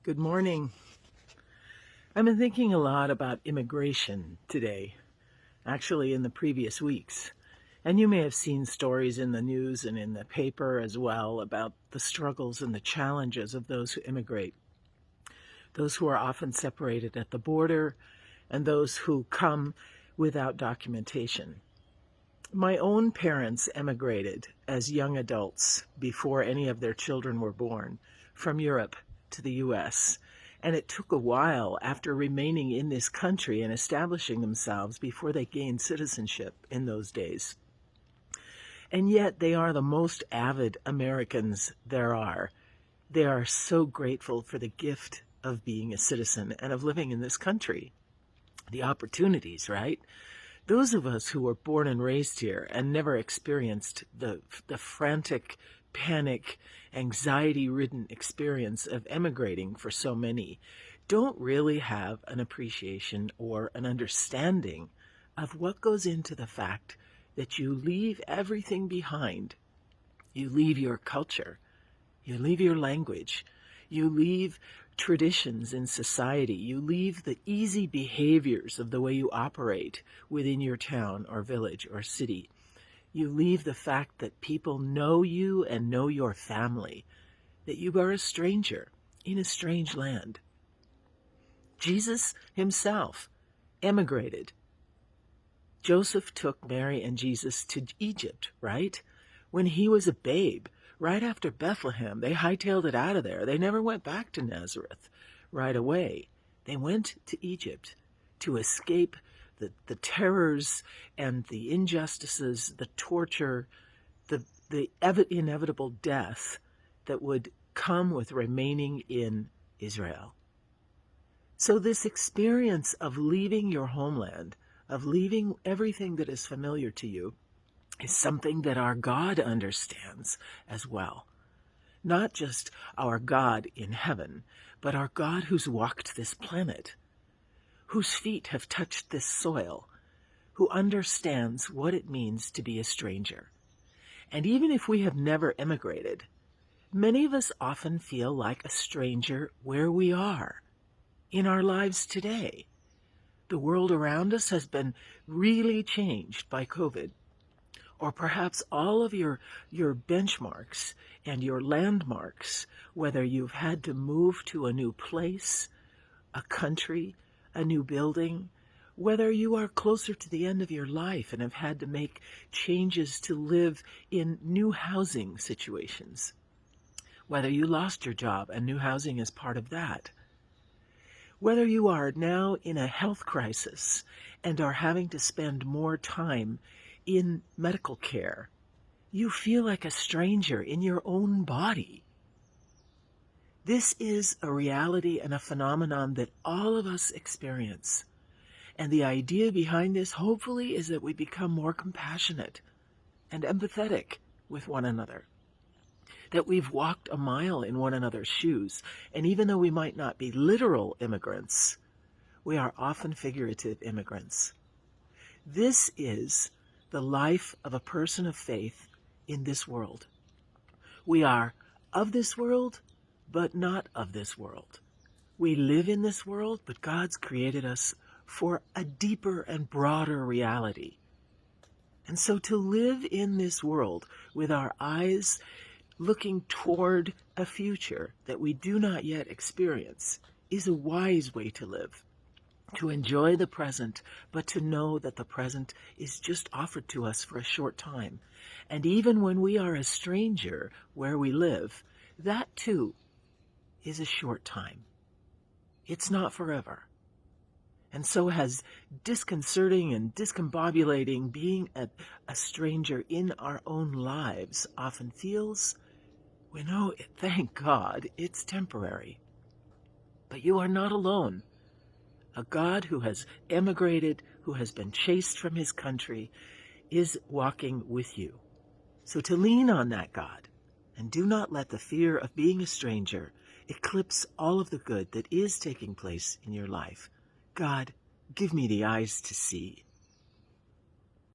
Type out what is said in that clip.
Good morning. I've been thinking a lot about immigration today, actually in the previous weeks. And you may have seen stories in the news and in the paper as well about the struggles and the challenges of those who immigrate, those who are often separated at the border, and those who come without documentation. My own parents emigrated as young adults before any of their children were born from Europe to the U.S., and it took a while after remaining in this country and establishing themselves before they gained citizenship in those days. And yet they are the most avid Americans there are. They are so grateful for the gift of being a citizen and of living in this country. The opportunities, right? Those of us who were born and raised here and never experienced the frantic, panic, anxiety-ridden experience of emigrating for so many don't really have an appreciation or an understanding of what goes into the fact that you leave everything behind. You leave your culture. You leave your language. You leave traditions in society. You leave the easy behaviors of the way you operate within your town or village or city. You leave the fact that people know you and know your family, that you are a stranger in a strange land. Jesus himself emigrated. Joseph took Mary and Jesus to Egypt, right? When he was a babe. Right after Bethlehem, they hightailed it out of there. They never went back to Nazareth right away. They went to Egypt to escape the terrors and the injustices, the torture, the inevitable death that would come with remaining in Israel. So this experience of leaving your homeland, of leaving everything that is familiar to you, is something that our God understands as well. Not just our God in heaven, but our God who's walked this planet, whose feet have touched this soil, who understands what it means to be a stranger. And even if we have never emigrated, many of us often feel like a stranger where we are in our lives today. The world around us has been really changed by COVID. Or perhaps all of your benchmarks and your landmarks, whether you've had to move to a new place, a country, a new building, whether you are closer to the end of your life and have had to make changes to live in new housing situations, whether you lost your job and new housing is part of that, whether you are now in a health crisis and are having to spend more time in medical care, you feel like a stranger in your own body. This is a reality and a phenomenon that all of us experience. And the idea behind this, hopefully, is that we become more compassionate and empathetic with one another. That we've walked a mile in one another's shoes. And even though we might not be literal immigrants, we are often figurative immigrants. This is the life of a person of faith in this world. We are of this world, but not of this world. We live in this world, but God's created us for a deeper and broader reality. And so to live in this world with our eyes looking toward a future that we do not yet experience is a wise way to live. To enjoy the present, but to know that the present is just offered to us for a short time. And even when we are a stranger where we live, that too is a short time. It's not forever. And so as disconcerting and discombobulating being a stranger in our own lives often feels, we know, thank God, it's temporary. But you are not alone. A God who has emigrated, who has been chased from his country, is walking with you. So to lean on that God, and do not let the fear of being a stranger eclipse all of the good that is taking place in your life. God, give me the eyes to see.